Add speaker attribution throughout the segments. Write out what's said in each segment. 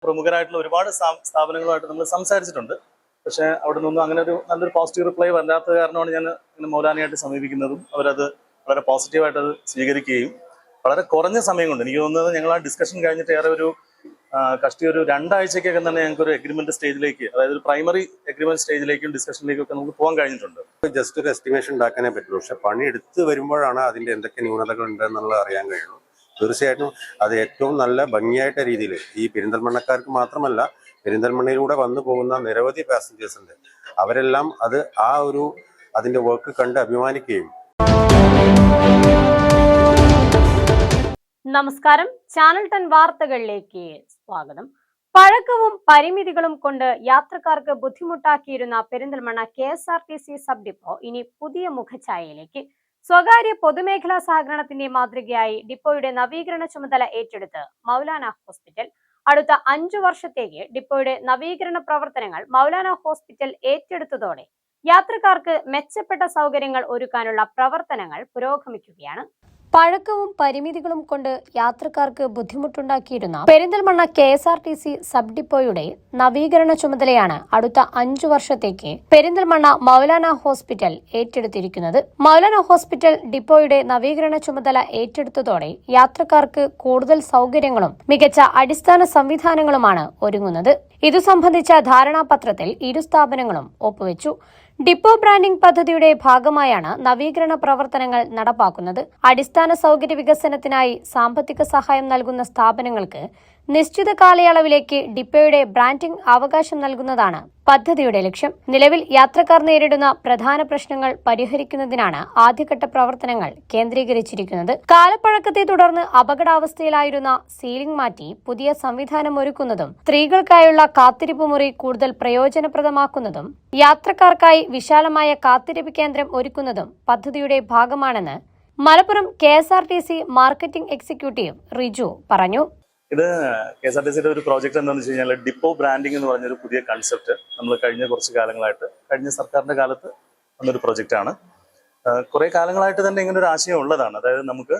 Speaker 1: പ്രമുഖരായിട്ടുള്ള ഒരുപാട് സ്ഥാപനങ്ങളുമായിട്ട് നമ്മൾ സംസാരിച്ചിട്ടുണ്ട്. പക്ഷേ അവിടെ നിന്നൊന്നും അങ്ങനെ ഒരു നല്ലൊരു പോസിറ്റീവ് റിപ്ലൈ വരാത്ത കാരണമാണ് ഞാൻ ഇങ്ങനെ മൗലാനയായിട്ട് സമീപിക്കുന്നതും അവരത് വളരെ പോസിറ്റീവായിട്ട് അത് സ്വീകരിക്കുകയും വളരെ കുറഞ്ഞ സമയം കൊണ്ട് എനിക്ക് തോന്നുന്നത് ഞങ്ങൾ ആ ഡിസ്കഷൻ കഴിഞ്ഞിട്ട് ഏറെ ഒരു കഷ്ടി ഒരു 2 ആഴ്ചയ്ക്കൊക്കെ തന്നെ ഞങ്ങൾക്ക് ഒരു എഗ്രിമെന്റ് സ്റ്റേജിലേക്ക്, അതായത് ഒരു പ്രൈമറി എഗ്രിമെന്റ് സ്റ്റേജിലേക്കും ഡിസ്കഷനിലേക്കും ഒക്കെ നമുക്ക് പോകാൻ കഴിഞ്ഞിട്ടുണ്ട്.
Speaker 2: ജസ്റ്റ് ഒരു എസ്റ്റിമേഷൻ ഉണ്ടാക്കാനേ പറ്റുള്ളൂ. പക്ഷെ പണി എടുത്ത് വരുമ്പോഴാണ് അതിന്റെ എന്തൊക്കെ ന്യൂനതകൾ ഉണ്ട് എന്നുള്ളത് അറിയാൻ കഴിയുള്ളൂ. തീർച്ചയായിട്ടും അത് ഏറ്റവും നല്ല ഭംഗിയായിട്ട രീതിയിൽ ഈ പെരിന്തൽമണ്ണക്കാർക്ക് മാത്രമല്ല, പെരിന്തൽമണ്ണയിലൂടെ വന്നു പോകുന്ന നിരവധി പാസഞ്ചേഴ്സ് ഉണ്ട്. അവരെല്ലാം അത് അതിന്റെ വർക്ക് കണ്ട് അഭിമാനിക്കുകയും.
Speaker 3: നമസ്കാരം, ചാനൽ 10 വാർത്തകളിലേക്ക് സ്വാഗതം. പഴക്കവും പരിമിതികളും കൊണ്ട് യാത്രക്കാർക്ക് ബുദ്ധിമുട്ടാക്കിയിരുന്ന പെരിന്തൽമണ്ണ KSRTC സബ് ഡിപ്പോ ഇനി പുതിയ മുഖഛായയിലേക്ക്. സ്വകാര്യ പൊതുമേഖലാ സഹകരണത്തിന്റെ മാതൃകയായി ഡിപ്പോയുടെ നവീകരണ ചുമതല ഏറ്റെടുത്ത് മൗലാന ഹോസ്പിറ്റൽ. അടുത്ത 5 വർഷത്തേക്ക് ഡിപ്പോയുടെ നവീകരണ പ്രവർത്തനങ്ങൾ മൗലാന ഹോസ്പിറ്റൽ ഏറ്റെടുത്തതോടെ യാത്രക്കാർക്ക് മെച്ചപ്പെട്ട സൗകര്യങ്ങൾ ഒരുക്കാനുള്ള പ്രവർത്തനങ്ങൾ പുരോഗമിക്കുകയാണ്. പഴക്കവും പരിമിതികളും കൊണ്ട് യാത്രക്കാർക്ക് ബുദ്ധിമുട്ടുണ്ടാക്കിയിരുന്ന പെരിന്തൽമണ്ണ KSRTC സബ് ഡിപ്പോയുടെ നവീകരണ ചുമതലയാണ് അടുത്ത 5 വർഷത്തേക്ക് പെരിന്തൽമണ്ണ മൗലാന ഹോസ്പിറ്റൽ ഏറ്റെടുത്തിരിക്കുന്നത്. മൗലാന ഹോസ്പിറ്റൽ ഡിപ്പോയുടെ നവീകരണ ചുമതല ഏറ്റെടുത്തതോടെ യാത്രക്കാർക്ക് കൂടുതൽ സൗകര്യങ്ങളും മികച്ച അടിസ്ഥാന സംവിധാനങ്ങളുമാണ് ഒരുങ്ങുന്നത്. ഇതു സംബന്ധിച്ച ധാരണാപത്രത്തിൽ ഇരു സ്ഥാപനങ്ങളും ഒപ്പുവെച്ചു. ഡിപ്പോ ബ്രാൻഡിംഗ് പദ്ധതിയുടെ ഭാഗമായാണ് നവീകരണ പ്രവർത്തനങ്ങൾ നടപ്പാക്കുന്നത്. അടിസ്ഥാന സൗകര്യ വികസനത്തിനായി സാമ്പത്തിക സഹായം നൽകുന്ന സ്ഥാപനങ്ങൾക്ക് നിശ്ചിത കാലയളവിലേക്ക് ഡിപ്പോയുടെ ബ്രാൻഡിംഗ് അവകാശം നൽകുന്നതാണ് പദ്ധതിയുടെ ലക്ഷ്യം. നിലവിൽ യാത്രക്കാർ നേരിടുന്ന പ്രധാന പ്രശ്നങ്ങൾ പരിഹരിക്കുന്നതിനാണ് ആദ്യഘട്ട പ്രവർത്തനങ്ങൾ കേന്ദ്രീകരിച്ചിരിക്കുന്നത്. കാലപ്പഴക്കത്തെ തുടർന്ന് അപകടാവസ്ഥയിലായിരുന്ന സീലിംഗ് മാറ്റി പുതിയ സംവിധാനം ഒരുക്കുന്നതും സ്ത്രീകൾക്കായുള്ള കാത്തിരിപ്പ് മുറി കൂടുതൽ പ്രയോജനപ്രദമാക്കുന്നതും യാത്രക്കാർക്കായി വിശാലമായ കാത്തിരിപ്പ് കേന്ദ്രം ഒരുക്കുന്നതും പദ്ധതിയുടെ ഭാഗമാണെന്ന് Malappuram KSRTC marketing executive Riju പറഞ്ഞു.
Speaker 1: ഇത് KSRTCയുടെ ഒരു പ്രോജക്റ്റ് എന്താണെന്ന് വെച്ച് കഴിഞ്ഞാൽ ഡിപ്പോ ബ്രാൻഡിംഗ് എന്ന് പറഞ്ഞൊരു പുതിയ കൺസെപ്റ്റ് നമ്മൾ കഴിഞ്ഞ കുറച്ച് കാലങ്ങളായിട്ട്, കഴിഞ്ഞ സർക്കാരിന്റെ കാലത്ത് വന്നൊരു പ്രൊജക്റ്റാണ്. കുറെ കാലങ്ങളായിട്ട് തന്നെ ഇങ്ങനെ ഒരു ആശയം ഉള്ളതാണ്. അതായത് നമുക്ക്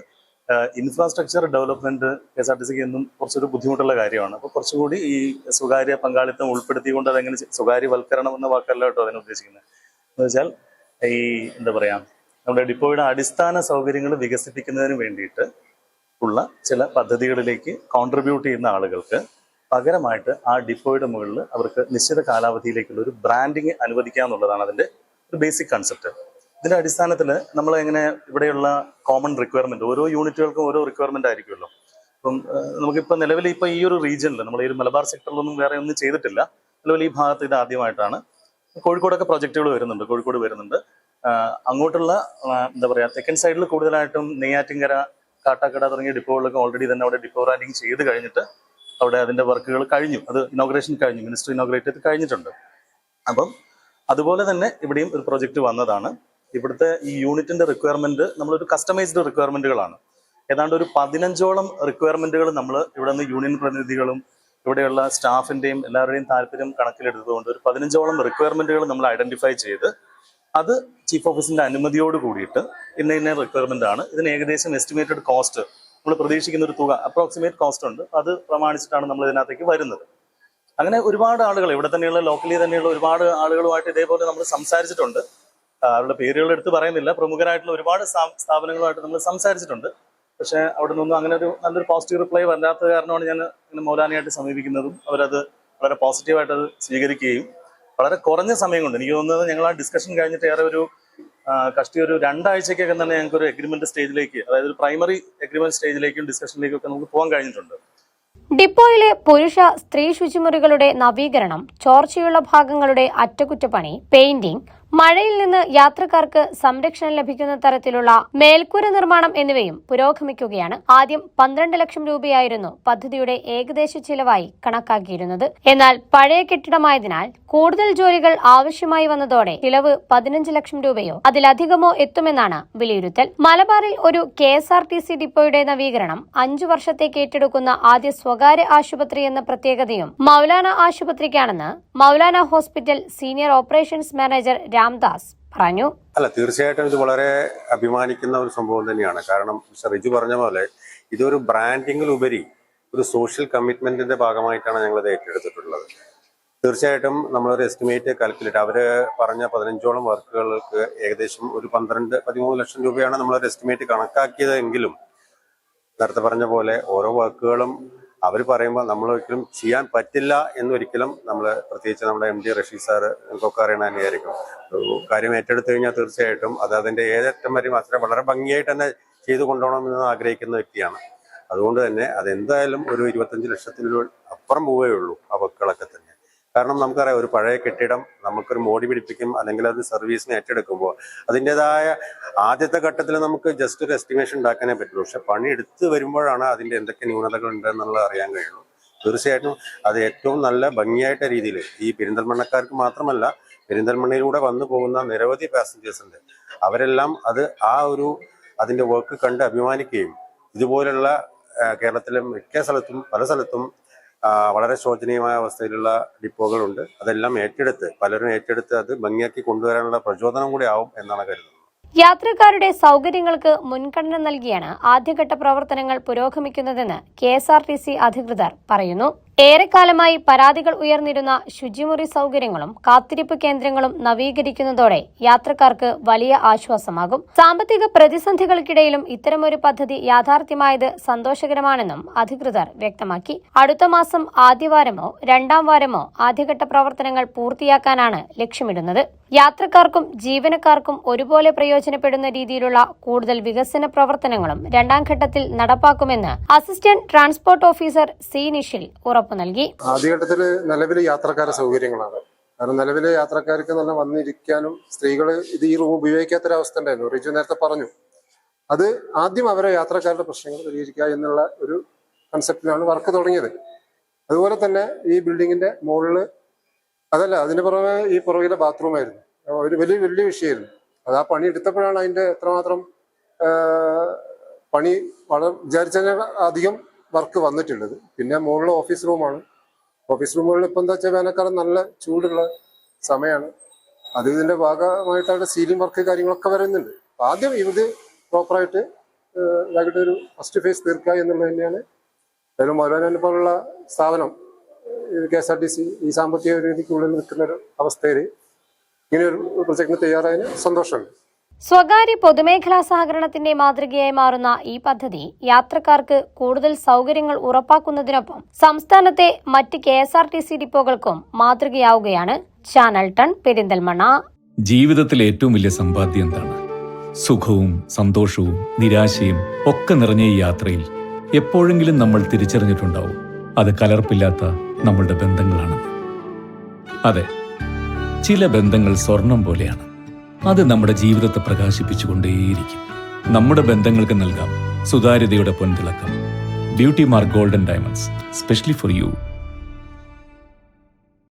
Speaker 1: ഇൻഫ്രാസ്ട്രക്ചർ ഡെവലപ്മെന്റ് KSRTCക്ക് എന്നും കുറച്ചൊരു ബുദ്ധിമുട്ടുള്ള കാര്യമാണ്. അപ്പോൾ കുറച്ചുകൂടി ഈ സ്വകാര്യ പങ്കാളിത്തം ഉൾപ്പെടുത്തിക്കൊണ്ട് അതെങ്ങനെ സ്വകാര്യവൽക്കരണം എന്ന വാക്കല്ല കേട്ടോ അതിനെ ഉദ്ദേശിക്കുന്നത്. എന്ന് വെച്ചാൽ ഈ എന്താ പറയാ, നമ്മുടെ ഡിപ്പോയുടെ അടിസ്ഥാന സൗകര്യങ്ങൾ വികസിപ്പിക്കുന്നതിന് വേണ്ടിയിട്ട് ഉള്ള ചില പദ്ധതികളിലേക്ക് കോൺട്രിബ്യൂട്ട് ചെയ്യുന്ന ആളുകൾക്ക് പകരമായിട്ട് ആ ഡിപ്പോയുടെ മുകളിൽ അവർക്ക് നിശ്ചിത കാലാവധിയിലേക്കുള്ള ഒരു ബ്രാൻഡിങ് അനുവദിക്കുക എന്നുള്ളതാണ് അതിന്റെ ഒരു ബേസിക് കൺസെപ്റ്റ്. ഇതിന്റെ അടിസ്ഥാനത്തിൽ നമ്മൾ എങ്ങനെ ഇവിടെയുള്ള കോമൺ റിക്വയർമെന്റ്, ഓരോ യൂണിറ്റുകൾക്കും ഓരോ റിക്വയർമെന്റ് ആയിരിക്കുമല്ലോ. അപ്പം നമുക്കിപ്പോൾ നിലവിൽ ഇപ്പോൾ ഈ ഒരു റീജിയനിൽ നമ്മൾ ഈ ഒരു മലബാർ സെക്ടറിലൊന്നും വേറെ ഒന്നും ചെയ്തിട്ടില്ല. നിലവിൽ ഈ ഭാഗത്ത് ഇത് ആദ്യമായിട്ടാണ്. കോഴിക്കോടൊക്കെ പ്രൊജക്റ്റുകൾ വരുന്നുണ്ട്, കോഴിക്കോട് വരുന്നുണ്ട്. അങ്ങോട്ടുള്ള എന്താ പറയുക, തെക്കൻ സൈഡിൽ കൂടുതലായിട്ടും നെയ്യാറ്റിൻകര, കാട്ടാക്കട തുടങ്ങിയ ഡിപ്പോകളിലൊക്കെ ഓൾറെഡി തന്നെ അവിടെ ഡിപ്പോ ബ്രാൻഡിങ് ചെയ്ത് കഴിഞ്ഞിട്ട് അവിടെ അതിന്റെ വർക്കുകൾ കഴിഞ്ഞു. അത് ഇനോഗ്രേഷൻ കഴിഞ്ഞു, മിനിസ്റ്റർ ഇനോഗ്രേറ്റ് ചെയ്ത് കഴിഞ്ഞിട്ടുണ്ട്. അപ്പം അതുപോലെ തന്നെ ഇവിടെയും ഒരു പ്രൊജക്ട് വന്നതാണ്. ഇവിടുത്തെ ഈ യൂണിറ്റിന്റെ റിക്വയർമെന്റ് നമ്മളൊരു കസ്റ്റമൈസ്ഡ് റിക്വയർമെന്റുകളാണ്. ഏതാണ്ട് ഒരു 15ഓളം റിക്വയർമെന്റുകൾ നമ്മൾ ഇവിടെ നിന്ന് യൂണിയൻ പ്രതിനിധികളും ഇവിടെയുള്ള സ്റ്റാഫിന്റെയും എല്ലാവരുടെയും താല്പര്യം കണക്കിലെടുത്തുകൊണ്ട് ഒരു 15ഓളം റിക്വയർമെന്റുകൾ നമ്മൾ ഐഡന്റിഫൈ ചെയ്ത് അത് ചീഫ് ഓഫീസിന്റെ അനുമതിയോട് കൂടിയിട്ട് ഇന്ന റിക്വയർമെന്റ് ആണ്. ഇതിന് ഏകദേശം എസ്റ്റിമേറ്റഡ് കോസ്റ്റ് നമ്മൾ പ്രതീക്ഷിക്കുന്ന ഒരു തുക, അപ്രോക്സിമേറ്റ് കോസ്റ്റ് ഉണ്ട്. അത് പ്രമാണിച്ചിട്ടാണ് നമ്മൾ ഇതിനകത്തേക്ക് വരുന്നത്. അങ്ങനെ ഒരുപാട് ആളുകൾ ഇവിടെ തന്നെയുള്ള ലോക്കലി തന്നെയുള്ള ഒരുപാട് ആളുകളുമായിട്ട് ഇതേപോലെ നമ്മൾ സംസാരിച്ചിട്ടുണ്ട്. അവരുടെ പേരുകൾ എടുത്ത് പറയുന്നില്ല. പ്രമുഖരായിട്ടുള്ള ഒരുപാട് സ്ഥാപനങ്ങളുമായിട്ട് നമ്മൾ സംസാരിച്ചിട്ടുണ്ട്. പക്ഷേ അവിടെ നിന്നൊന്നും അങ്ങനെ ഒരു നല്ലൊരു പോസിറ്റീവ് റിപ്ലൈ വരാത്ത കാരണമാണ് ഞാൻ ഇങ്ങനെ മൗലാനയായിട്ട് സമീപിക്കുന്നതും അവരത് വളരെ പോസിറ്റീവായിട്ട് അത് സ്വീകരിക്കുകയും വളരെ കുറഞ്ഞ സമയം കൊണ്ട്, എനിക്ക് തോന്നുന്നത് ഞങ്ങൾ ആ ഡിസ്കഷൻ കഴിഞ്ഞിട്ട് ഏറെ ഒരു കഷ്ടി ഒരു 2 ആഴ്ചയ്ക്കൊക്കെ തന്നെ ഞങ്ങൾക്ക് ഒരു എഗ്രിമെന്റ് സ്റ്റേജിലേക്ക്, അതായത് ഒരു പ്രൈമറി എഗ്രിമെന്റ് സ്റ്റേജിലേക്കും ഡിസ്കഷനിലേക്കും ഒക്കെ നമുക്ക് പോകാൻ കഴിഞ്ഞിട്ടുണ്ട്.
Speaker 3: ഡിപ്പോയിലെ പുരുഷ സ്ത്രീ ശുചിമുറികളുടെ നവീകരണം, ചോർച്ചയുള്ള ഭാഗങ്ങളുടെ അറ്റകുറ്റപ്പണി, പെയിന്റിംഗ്, മഴയിൽ നിന്ന് യാത്രക്കാർക്ക് സംരക്ഷണം ലഭിക്കുന്ന തരത്തിലുള്ള മേൽക്കൂര നിർമ്മാണം എന്നിവയും പുരോഗമിക്കുകയാണ്. ആദ്യം 12 ലക്ഷം രൂപയായിരുന്നു പദ്ധതിയുടെ ഏകദേശ ചിലവായി കണക്കാക്കിയിരുന്നത്. എന്നാൽ പഴയ കെട്ടിടമായതിനാൽ കൂടുതൽ ജോലികൾ ആവശ്യമായി വന്നതോടെ ചിലവ് 15 ലക്ഷം രൂപയോ അതിലധികമോ എത്തുമെന്നാണ് വിലയിരുത്തൽ. മലബാറിൽ ഒരു KSRTC ഡിപ്പോയുടെ നവീകരണം 5 വർഷത്തേക്ക് ഏറ്റെടുക്കുന്ന ആദ്യ സ്വകാര്യ ആശുപത്രി എന്ന പ്രത്യേകതയും മൗലാന ആശുപത്രിക്കാണെന്ന് Maulana hospital senior operations manager Ramdas പറഞ്ഞു.
Speaker 2: അല്ല, തീർച്ചയായിട്ടും ഇത് വളരെ അഭിമാനിക്കുന്ന ഒരു സംഭവം തന്നെയാണ്. കാരണം മിസ്റ്റർ റിജു പറഞ്ഞ പോലെ ഇതൊരു ബ്രാൻഡിങ്ങിലുപരി ഒരു സോഷ്യൽ കമ്മിറ്റ്മെന്റിന്റെ ഭാഗമായിട്ടാണ് ഞങ്ങൾ ഇത് ഏറ്റെടുത്തിട്ടുള്ളത്. തീർച്ചയായിട്ടും നമ്മളൊരു എസ്റ്റിമേറ്റ് കാൽക്കുലേറ്റ് അവർ പറഞ്ഞ 15ഓളം വർക്കുകൾക്ക് ഏകദേശം ഒരു 12-13 ലക്ഷം രൂപയാണ് നമ്മളൊരു എസ്റ്റിമേറ്റ് കണക്കാക്കിയതെങ്കിലും നേരത്തെ പറഞ്ഞ പോലെ ഓരോ വർക്കുകളും അവർ പറയുമ്പോൾ നമ്മളൊരിക്കലും ചെയ്യാൻ പറ്റില്ല എന്നൊരിക്കലും നമ്മൾ, പ്രത്യേകിച്ച് നമ്മുടെ MD റഷീദ് സാറ് എനിക്കൊക്കെ അറിയണ തന്നെയായിരിക്കും. കാര്യം ഏറ്റെടുത്തു കഴിഞ്ഞാൽ തീർച്ചയായിട്ടും അത് അതിൻ്റെ ഏതറ്റം വരെയും അത്ര വളരെ ഭംഗിയായിട്ട് തന്നെ ചെയ്തു കൊണ്ടുപോകണമെന്ന് ആഗ്രഹിക്കുന്ന വ്യക്തിയാണ്. അതുകൊണ്ട് തന്നെ അതെന്തായാലും ഒരു 25 ലക്ഷത്തിന് അപ്പുറം പോവുകയുള്ളൂ ആ വർക്കുകളൊക്കെ തന്നെ. കാരണം നമുക്കറിയാം, ഒരു പഴയ കെട്ടിടം നമുക്കൊരു മോടി പിടിപ്പിക്കും അല്ലെങ്കിൽ അത് സർവീസിന് ഏറ്റെടുക്കുമ്പോൾ അതിൻ്റെതായ ആദ്യത്തെ ഘട്ടത്തിൽ നമുക്ക് ജസ്റ്റ് ഒരു എസ്റ്റിമേഷൻ ഉണ്ടാക്കാനേ പറ്റുള്ളൂ. പക്ഷെ പണി എടുത്ത് വരുമ്പോഴാണ് അതിൻ്റെ എന്തൊക്കെ ന്യൂനതകൾ ഉണ്ടെന്നുള്ളത് അറിയാൻ കഴിയുള്ളൂ. തീർച്ചയായിട്ടും അത് ഏറ്റവും നല്ല ഭംഗിയായിട്ട രീതിയിൽ ഈ പെരിന്തൽമണ്ണക്കാർക്ക് മാത്രമല്ല, പെരിന്തൽമണ്ണയിലൂടെ വന്നു പോകുന്ന നിരവധി പാസഞ്ചേഴ്സ് ഉണ്ട്. അവരെല്ലാം അത് അതിൻ്റെ വർക്ക് കണ്ട് അഭിമാനിക്കുകയും ഇതുപോലുള്ള കേരളത്തിലെ മിക്ക സ്ഥലത്തും പല സ്ഥലത്തും വളരെ ശോചനീയമായ അവസ്ഥയിലുള്ള ഡിപ്പോകളുണ്ട്. അതെല്ലാം പലരും ഏറ്റെടുത്ത് അത് ഭംഗിയാക്കി കൊണ്ടുവരാനുള്ള പ്രചോദനം കൂടി ആവും എന്നാണ് കരുതുന്നത്.
Speaker 3: യാത്രക്കാരുടെ സൗകര്യങ്ങൾക്ക് മുൻഗണന നൽകിയാണ് ആദ്യഘട്ട പ്രവർത്തനങ്ങൾ പുരോഗമിക്കുന്നതെന്ന് KSRTC അധികൃതർ പറയുന്നു. ഏറെക്കാലമായി പരാതികൾ ഉയർന്നിരുന്ന ശുചിമുറി സൗകര്യങ്ങളും കാത്തിരിപ്പ് കേന്ദ്രങ്ങളും നവീകരിക്കുന്നതോടെ യാത്രക്കാർക്ക് വലിയ ആശ്വാസമാകും. സാമ്പത്തിക പ്രതിസന്ധികൾക്കിടയിലും ഇത്തരമൊരു പദ്ധതി യാഥാർത്ഥ്യമായത് സന്തോഷകരമാണെന്നും അധികൃതർ വ്യക്തമാക്കി. അടുത്ത മാസം ആദ്യവാരമോ രണ്ടാം വാരമോ ആദ്യഘട്ട പ്രവർത്തനങ്ങൾ പൂർത്തിയാക്കാനാണ് ലക്ഷ്യമിടുന്നത്. യാത്രക്കാർക്കും ജീവനക്കാർക്കും ഒരുപോലെ പ്രയോജനപ്പെടുന്ന രീതിയിലുള്ള കൂടുതൽ വികസന പ്രവർത്തനങ്ങളും രണ്ടാം ഘട്ടത്തിൽ നടപ്പാക്കുമെന്ന് അസിസ്റ്റന്റ് ട്രാൻസ്പോർട്ട് ഓഫീസർ C. നിഷിൽ ഉറപ്പു നൽകി.
Speaker 4: ആദ്യഘട്ടത്തിൽ നിലവിൽ യാത്രക്കാരുടെ സൗകര്യങ്ങളാണ്. കാരണം നിലവിലെ യാത്രക്കാർക്ക് നല്ല വന്നിരിക്കാനും സ്ത്രീകൾ ഈ റൂം ഉപയോഗിക്കാത്തൊരവസ്ഥ ഉണ്ടായിരുന്നു. റിജു നേരത്തെ പറഞ്ഞു. അത് ആദ്യം അവരെ യാത്രക്കാരുടെ പ്രശ്നങ്ങൾ പരിഹരിക്കുക എന്നുള്ള ഒരു കൺസെപ്റ്റിലാണ് വർക്ക് തുടങ്ങിയത്. അതുപോലെ തന്നെ ഈ ബിൽഡിങ്ങിന്റെ മുകളിൽ അതിന് പുറമെ ഈ പുറകിലെ ബാത്റൂമായിരുന്നു ഒരു വലിയ വിഷയമായിരുന്നു. അത് ആ പണി എടുത്തപ്പോഴാണ് അതിന്റെ എത്രമാത്രം പണി വിചാരിച്ചതിന് അധികം വർക്ക് വന്നിട്ടുള്ളത്. പിന്നെ മുകളിൽ ഓഫീസ് റൂമാണ്. ഓഫീസ് റൂമുകളിൽ ഇപ്പം എന്താ വെച്ചാൽ വേനൽക്കാലം നല്ല ചൂടുള്ള സമയമാണ്. അത് ഇതിന്റെ ഭാഗമായിട്ട് സീലിംഗ് വർക്ക് കാര്യങ്ങളൊക്കെ വരുന്നുണ്ട്. ആദ്യം ഇത് പ്രോപ്പറായിട്ട് ഒരു ഫസ്റ്റ് ഫേസ് തീർക്കുക എന്നുള്ളത് തന്നെയാണ്. അതിലും മൗലാന പോലുള്ള സ്ഥാപനം KSRTC ഈ സാമ്പത്തിക രീതിക്കുള്ളിൽ നിൽക്കുന്ന ഒരു അവസ്ഥയിൽ ഇങ്ങനെയൊരു പ്രൊജക്ടിന് തയ്യാറായതിന് സന്തോഷമുണ്ട്.
Speaker 3: സ്വകാര്യ പൊതുമേഖലാ സഹകരണത്തിന്റെ മാതൃകയായി മാറുന്ന ഈ പദ്ധതി യാത്രക്കാർക്ക് കൂടുതൽ സൗകര്യങ്ങൾ ഉറപ്പാക്കുന്നതിനൊപ്പം സംസ്ഥാനത്തെ മറ്റ് KSRTC ഡിപ്പോകൾക്കും മാതൃകയാവുകയാണ്. ചാനൽ 10 പെരിന്തൽമണ്ണ.
Speaker 5: ജീവിതത്തിലെ ഏറ്റവും വലിയ സമ്പാദ്യം എന്താണ്? സുഖവും സന്തോഷവും നിരാശയും ഒക്കെ നിറഞ്ഞ ഈ യാത്രയിൽ എപ്പോഴെങ്കിലും നമ്മൾ തിരിച്ചറിഞ്ഞിട്ടുണ്ടാവും അത് കലർപ്പില്ലാത്ത നമ്മളുടെ ബന്ധങ്ങളാണെന്ന്. അതെ, ചില ബന്ധങ്ങൾ സ്വർണം പോലെയാണ്. അത് നമ്മുടെ ജീവിതത്തെ പ്രകാശിപ്പിച്ചുകൊണ്ടേയിരിക്കും. നമ്മുടെ ബന്ധങ്ങൾക്ക് നൽകാം സുതാര്യതയുടെ പൊൻതിളക്കം. Beauty mark golden diamonds, specially for U.